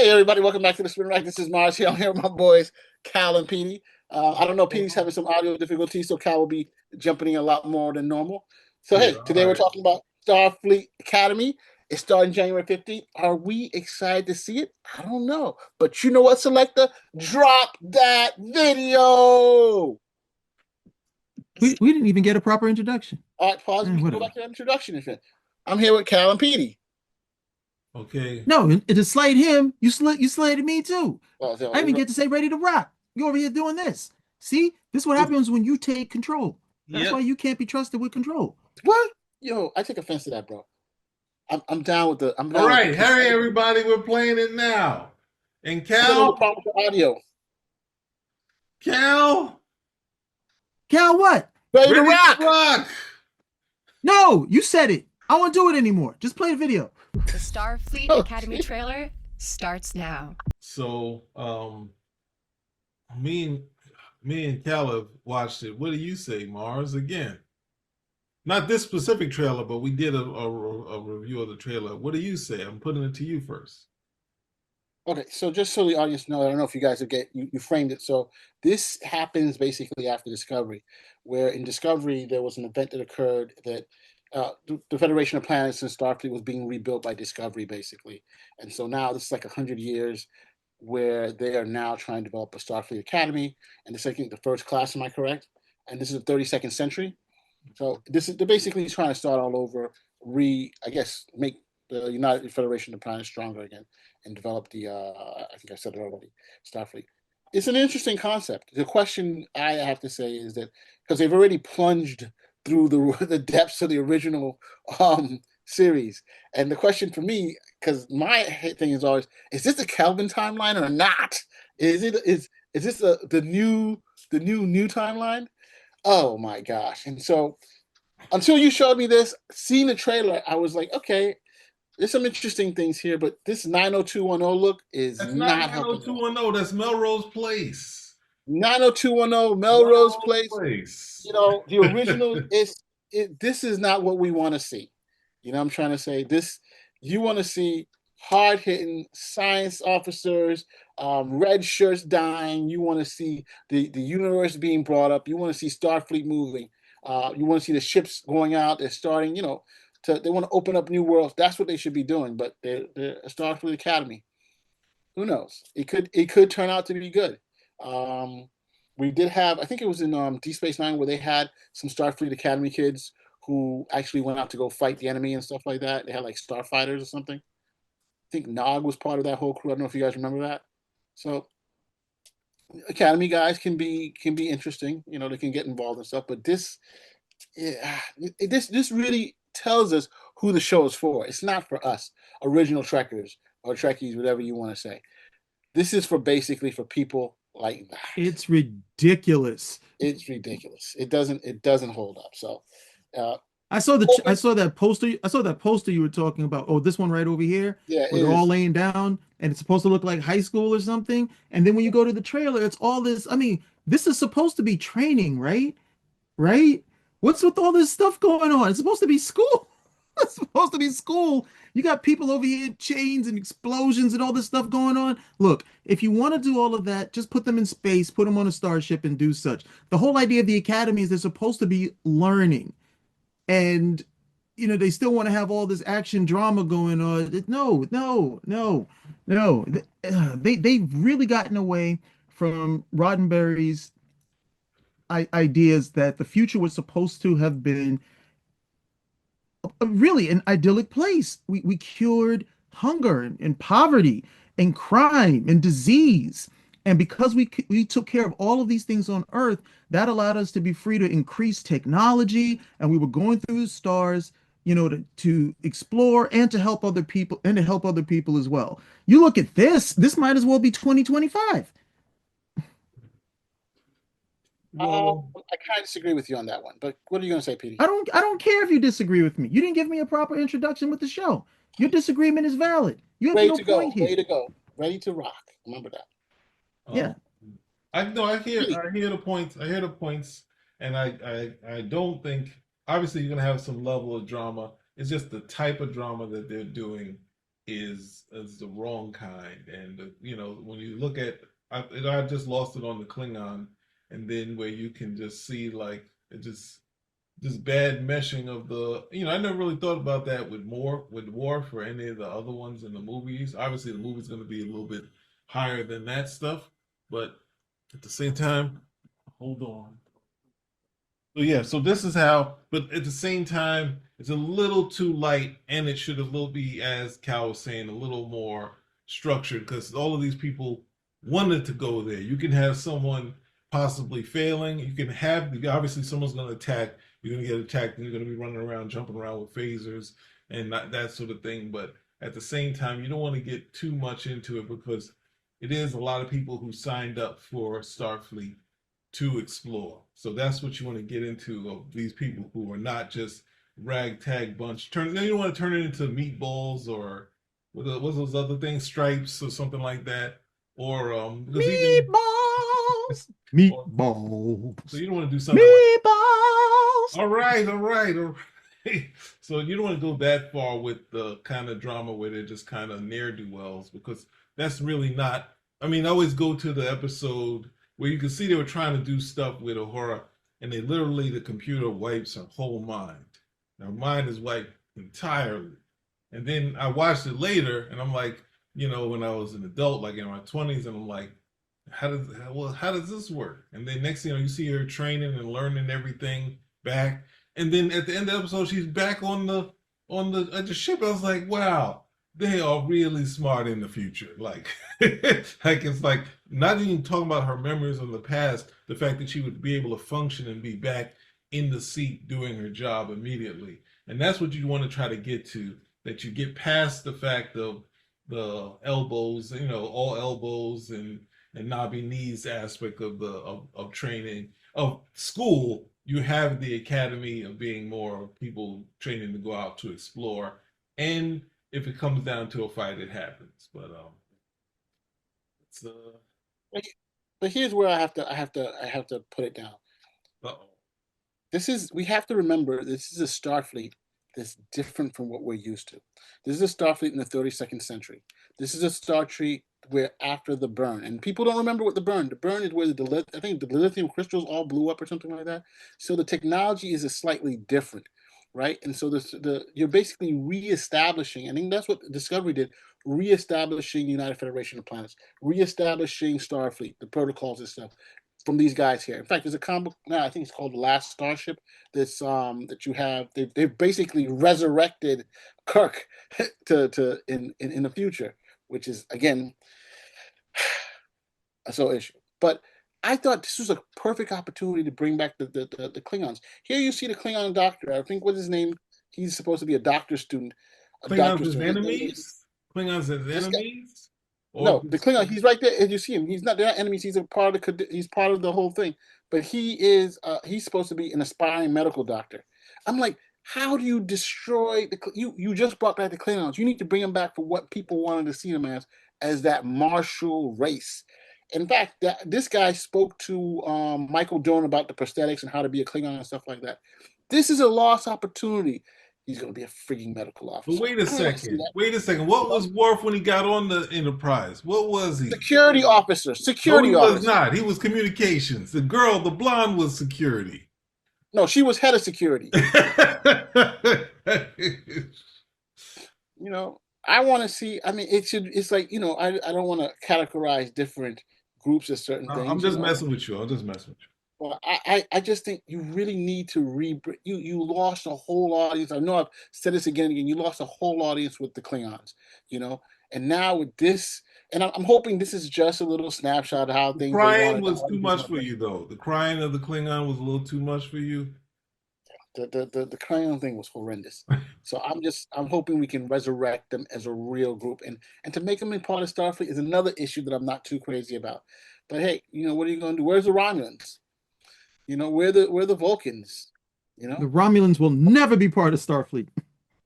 Hey everybody, welcome back to the Spin Rack. This is Mars here. I'm here with my boys, Cal and Petey. I don't know, Petey's having some audio difficulties, so Cal will be jumping in a lot more than normal. So Yeah, hey, all today we're right. talking about Starfleet Academy. It's starting January 15th. Are we excited to see it? I don't know. But you know what, Selector? Drop that video! We didn't even get a proper introduction. All right, pause. We can go Whatever. back to that introduction if it. I'm here with Cal and Petey. Okay. No, to slate him, you slated me too. Well, I even so, get to say ready to rock. You over here doing this. See, this is what happens when you take control. That's why Yep. you can't be trusted with control. what? Yo, I take offense to that, bro. I'm down with the. I'm All down with the right. Hurry, consent. everybody. We're playing it now. And There's a little Cal, problem with the audio. Cal, Cal, what? Ready to ready to rock. rock. No, you said it. I won't do it anymore. Just play the video. The Starfleet Academy trailer starts now. So, me and Cal have watched it. What do you say, Mars? Again, not this specific trailer, but we did a review of the trailer. What do you say? I'm putting it to you first. Okay, so just so the audience know, I don't know if you guys you framed it. So this happens basically after Discovery, where in Discovery there was an event that occurred that the Federation of Planets and Starfleet was being rebuilt by Discovery, basically, and so now this is like 100 years where they are now trying to develop a Starfleet Academy, and this is, I think, the first class. Am I correct? And this is the 32nd century. So this is they're basically trying to start all over, I guess, make the United Federation of Planets stronger again, and develop the. I think I said it already, Starfleet. It's an interesting concept. The question I have to say is that because they've already plunged through the depths of the original series, and the question for me, because my thing is always, is this a Kelvin timeline or not? Is this the new timeline? Oh my gosh! And so until you showed me this, seeing the trailer, I was like, okay, there's some interesting things here, but this 90210 look is That's not not helping that. 90210. That's Melrose Place. 90210 Melrose Melrose Place, Place. the original this is not what we want to see. I'm trying to say this. You want to see hard hitting science officers, red shirts dying. You want to see the universe being brought up. You want to see Starfleet moving. You want to see the ships going out. They're starting. They want to open up new worlds. That's what they should be doing. But they're a Starfleet Academy. Who knows? It could turn out to be good. Um, we did have, I think it was in D Space Nine, where they had some Starfleet Academy kids who actually went out to go fight the enemy and stuff like that. They had like starfighters or something. I think Nog was part of that whole crew. I don't know if you guys remember that. So Academy guys can be interesting. They can get involved and stuff. But yeah, this really tells us who the show is for. It's not for us, original Trekkers or Trekkies, whatever you want to say. This is basically for people like that. It's ridiculous. It's ridiculous. It doesn't hold up. So uh, I saw that poster. I saw that poster you were talking about. Oh, this one right over here, yeah, where it they're all is. laying down, and it's supposed to look like high school or something. And then when you go to the trailer, it's all this. I mean, this is supposed to be training, right? Right? What's with all this stuff going on? It's supposed to be school. It's supposed to be school. You got people over here, chains and explosions and all this stuff going on. Look, if you want to do all of that, just put them in space, put them on a starship, and do such. The whole idea of the academy is they're supposed to be learning, and they still want to have all this action drama going on. No, no, no, no. They've really gotten away from Roddenberry's ideas that the future was supposed to have been really an idyllic place. We cured hunger and poverty and crime and disease. And because we took care of all of these things on Earth, that allowed us to be free to increase technology. And we were going through the stars, to explore and to help other people as well. You look at this might as well be 2025. Well, I kind of disagree with you on that one. But what are you going to say, Petey? I don't care if you disagree with me. You didn't give me a proper introduction with the show. Your disagreement is valid. You have Ready no to go. point here. Ready to go. Ready to rock. Remember that. Yeah. um, I know Petey. I hear the points. I hear the points, and I don't think obviously you're gonna have some level of drama. It's just the type of drama that they're doing is the wrong kind. And you know, when you look at, I just lost it on the Klingon, and then where you can just see like it just bad meshing of the, you know, I never really thought about that with Worf or any of the other ones in the movies. Obviously, the movie's going to be a little bit higher than that stuff, but at the same time, hold on. So yeah, so this is how, but at the same time, it's a little too light, and it should a little be, as Cal was saying, a little more structured because all of these people wanted to go there. You can have someone possibly failing. You can have, obviously someone's going to attack. You're going to get attacked, and you're going to be running around, jumping around with phasers and that sort of thing. But at the same time, you don't want to get too much into it because it is a lot of people who signed up for Starfleet to explore. So that's what you want to get into, of these people who are not just ragtag bunch. You don't want to turn it into meatballs or what's those other things, stripes or something like that. Or because even Meatballs, or, meatballs, so you don't want to do something like, meatballs. all right, all right, all right. So you don't want to go that far with the kind of drama where they're just kind of ne'er-do-wells, because that's really not. I mean, I always go to the episode where you can see they were trying to do stuff with Uhura, and they literally, the computer wipes her whole mind. Her mind is wiped entirely. And then I watched it later, and I'm like, you know, when I was an adult, like in my 20s, and I'm like, how does this work? And then next thing you know, you see her training and learning everything back, and then at the end of the episode, she's back on the at the ship. I was like, wow, they are really smart in the future. Like, like it's like not even talking about her memories of the past, the fact that she would be able to function and be back in the seat doing her job immediately. And that's what you want to try to get to, that you get past the fact of the elbows, you know, all elbows and knobby knees aspect of the of training of school. You have the academy of being more people training to go out to explore, and if it comes down to a fight, it happens. But it's But here's where I have to put it down. uh-oh. We have to remember, this is a Starfleet that's different from what we're used to. This is a Starfleet in the 32nd century. This is a Star Trek where after the burn, and people don't remember what the burn is where I think the lithium crystals all blew up or something like that. So the technology is a slightly different, right? And so you're basically reestablishing. I think that's what Discovery did, reestablishing the United Federation of Planets, reestablishing Starfleet, the protocols and stuff from these guys here. In fact, there's a comic now, I think it's called The Last Starship, that's that you have, they've basically resurrected Kirk to in the future, which is again a sole issue. But I thought this was a perfect opportunity to bring back the Klingons. Here you see the Klingon doctor. I think what's his name? He's supposed to be a doctor student. A Klingons doctor as student. enemies? Klingons as This guy, enemies? Or no, the Klingon. He's right there. As you see him, he's not. They're not enemies. He's a part of the. He's part of the whole thing. But he is. He's supposed to be an aspiring medical doctor. I'm like, how do you destroy the? You just brought back the Klingons. You need to bring them back for what people wanted to see them as that martial race. In fact, this guy spoke to Michael Dorn about the prosthetics and how to be a Klingon and stuff like that. This is a lost opportunity. He's going to be a freaking medical but officer. wait a second. Wait a second. What was Worf when he got on the Enterprise? What was he? Security officer. No, Security he officer. was not. He was communications. The girl, the blonde, was security. No, she was head of security. You know, I want to see. I mean, it should. It's like, you know, I don't want to categorize different groups as certain things. I'm just messing with you. I'm just messing with you. Well, I just think you really need to you lost a whole audience. I know I've said this again and again. You lost a whole audience with the Klingons, you know, and now with this, and I'm hoping this is just a little snapshot of how The things they crying wanted. was too much for you, though. The crying of the Klingon was a little too much for you. The Klingon thing was horrendous. So I'm hoping we can resurrect them as a real group, and to make them in part of Starfleet is another issue that I'm not too crazy about. But hey, you know, what are you going to do? Where's the Romulans? You know, where the Vulcans? You The know? Romulans will never be part of Starfleet.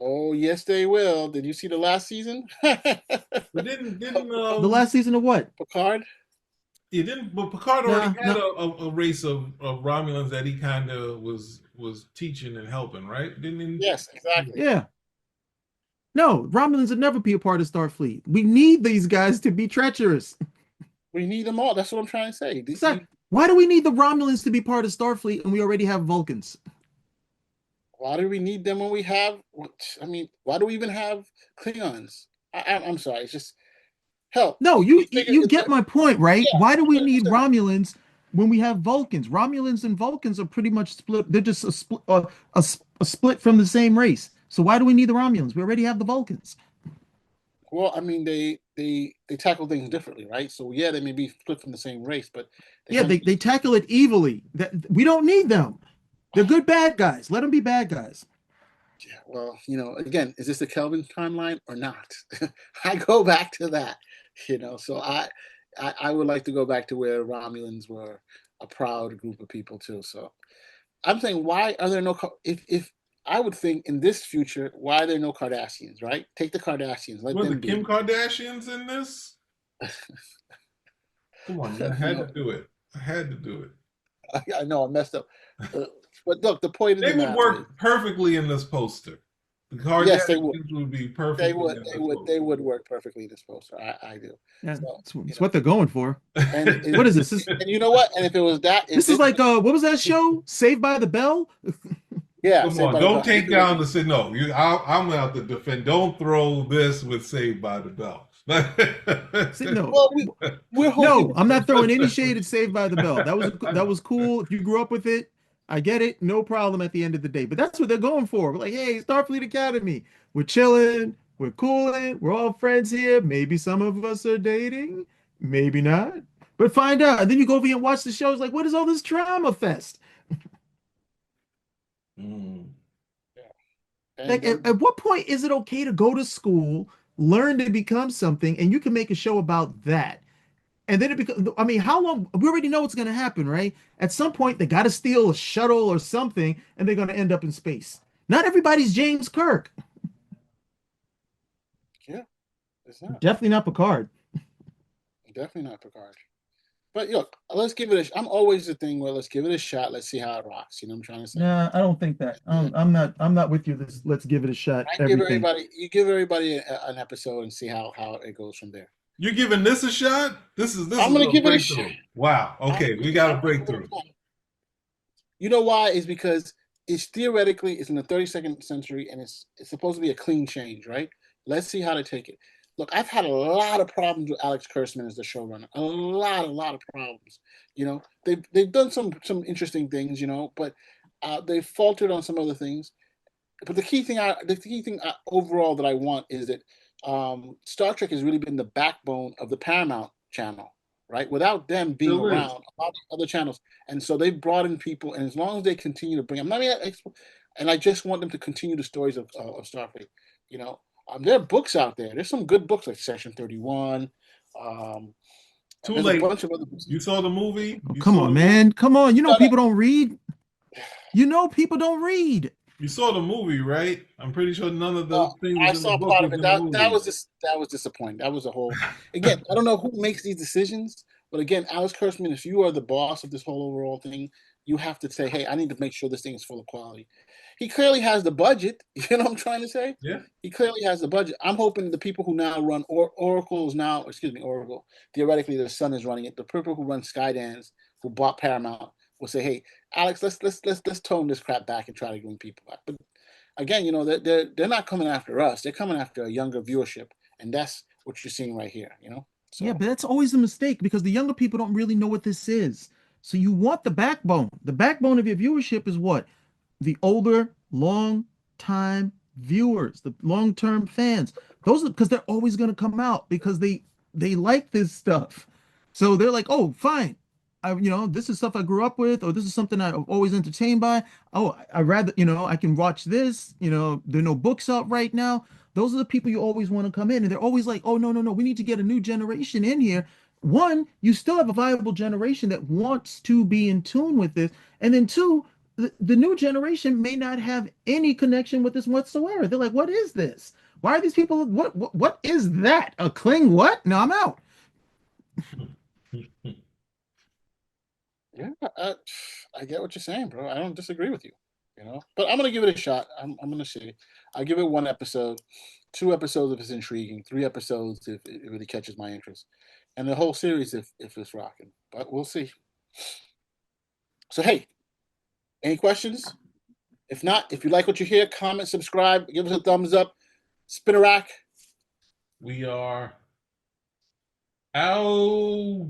Oh yes, they will. Did you see the last season? But didn't The last season of what? Picard? he didn't? But Picard already had No. a race of Romulans that he kind of was teaching and helping, right? Didn't he? Yes, exactly. Yeah. No, Romulans would never be a part of Starfleet. We need these guys to be treacherous. We need them all. That's what I'm trying to say. Why do we need the Romulans to be part of Starfleet and we already have Vulcans? Why do we need them when we have? I mean, why do we even have Klingons? I'm sorry. It's just hell. No, you get my point, right? Yeah, Why do we need 100%. Romulans when we have Vulcans? Romulans and Vulcans are pretty much split. They're just a split from the same race. So why do we need the Romulans? We already have the Vulcans. Well, I mean, they tackle things differently, right? So yeah, they may be split from the same race, but they Yeah, kind of they tackle it evilly. That we don't need them. They're good bad guys. Let them be bad guys. yeah. Well, again, is this the Kelvin timeline or not? I go back to that, So I would like to go back to where Romulans were a proud group of people too. So I'm saying, why are there no? If I would think in this future, why are there no Kardashians? Right? Take the Kardashians, let Were the them be. Kim Kardashians in this? Come on, man. I had to do it. I had to do it. I know I messed up, but look, the point of They the would matter is, work perfectly in this poster. The yes, they would. Kardashians would be They perfectly would. in this They would. They poster. would work perfectly in this poster. I do. Yeah, So it's what they're going for. and What is this? and you know what? And if it was that, if This is this, like what was that show? Saved by the Bell? yeah, Come Saved on, by the don't Bell. take down the say no. I'm out to defend. Don't throw this with Saved by the Bell. No, Well, we're hoping. no, I'm not throwing any shade at Saved by the Bell. That was cool. If you grew up with it, I get it. No problem at the end of the day. But that's what they're going for. We're like, hey, Starfleet Academy. We're chilling. We're cooling. We're all friends here. Maybe some of us are dating. Maybe not. But find out. And then you go over here and watch the show. It's like, what is all this drama fest? Mm. Like, And at what point is it okay to go to school, learn to become something, and you can make a show about that? And then it becomes, I mean, how long? We already know what's going to happen, right? At some point, they got to steal a shuttle or something, and they're going to end up in space. Not everybody's James Kirk. yeah, it's not Definitely not Picard. definitely not Picard. But look, let's give it a. I'm always the thing where let's give it a shot. Let's see how it rocks. You know what I'm trying to say? Nah, I don't think that. Yeah. I'm not with you. This, let's give it a shot. I give Everything. everybody. You give everybody an episode and see how it goes from there. You're giving this a shot? This is I'm gonna a give it a breakthrough. shot. Wow. Okay, we got a breakthrough. You know why? Is because it's theoretically it's in the 32nd century and it's supposed to be a clean change, right? Let's see how to take it. Look, I've had a lot of problems with Alex Kurtzman as the showrunner. A lot of problems. They've done some interesting things, but they've faltered on some other things. But the key thing overall that I want is that Star Trek has really been the backbone of the Paramount channel, right? Without them being Still is. around, a lot of other channels, and so they've brought in people, and as long as they continue to bring them, and I just want them to continue the stories of Starfleet. You know, there are books out there. There's some good books like Section 31. Um, Too there's late. a bunch of other books. You saw the movie? Oh, You come saw on, the man. Come on. You know No, no. people don't read. You know people don't read. You saw the movie, right? I'm pretty sure none of the things I in the saw book part was of it. in the movie. That was disappointing. That was a whole. Again, I don't know who makes these decisions, but again, Alex Kurtzman, if you are the boss of this whole overall thing, you have to say, "Hey, I need to make sure this thing is full of quality." He clearly has the budget. You know what I'm trying to say? Yeah. He clearly has the budget. I'm hoping the people who now run Oracle. Theoretically, their son is running it. The people who run Skydance, who bought Paramount, will say, "Hey, Alex, let's tone this crap back and try to bring people back." But again, they're not coming after us. They're coming after a younger viewership, and that's what you're seeing right here. So Yeah, but that's always a mistake because the younger people don't really know what this is. So you want the backbone. The backbone of your viewership is what? The older, long time viewers, the long-term fans. Those are because they're always going to come out because they like this stuff. So they're like, oh, fine. This is stuff I grew up with, or this is something I'm always entertained by. Oh, I rather, I can watch this. There are no books out right now. Those are the people you always want to come in, and they're always like, oh, no, no, no, we need to get a new generation in here. One, you still have a viable generation that wants to be in tune with this, and then two, the new generation may not have any connection with this whatsoever. They're like, what is this? Why are these people? What is that? A Kling? What? No, I'm out. yeah, I get what you're saying, bro. I don't disagree with you. But I'm gonna give it a shot. I'm gonna see. I'll give it 1 episode, 2 episodes if it's intriguing, 3 episodes if it really catches my interest, and the whole series if it's rocking. But we'll see. So hey, any questions? If not, if you like what you hear, comment, subscribe, give us a thumbs up. Spin a rack. We are out.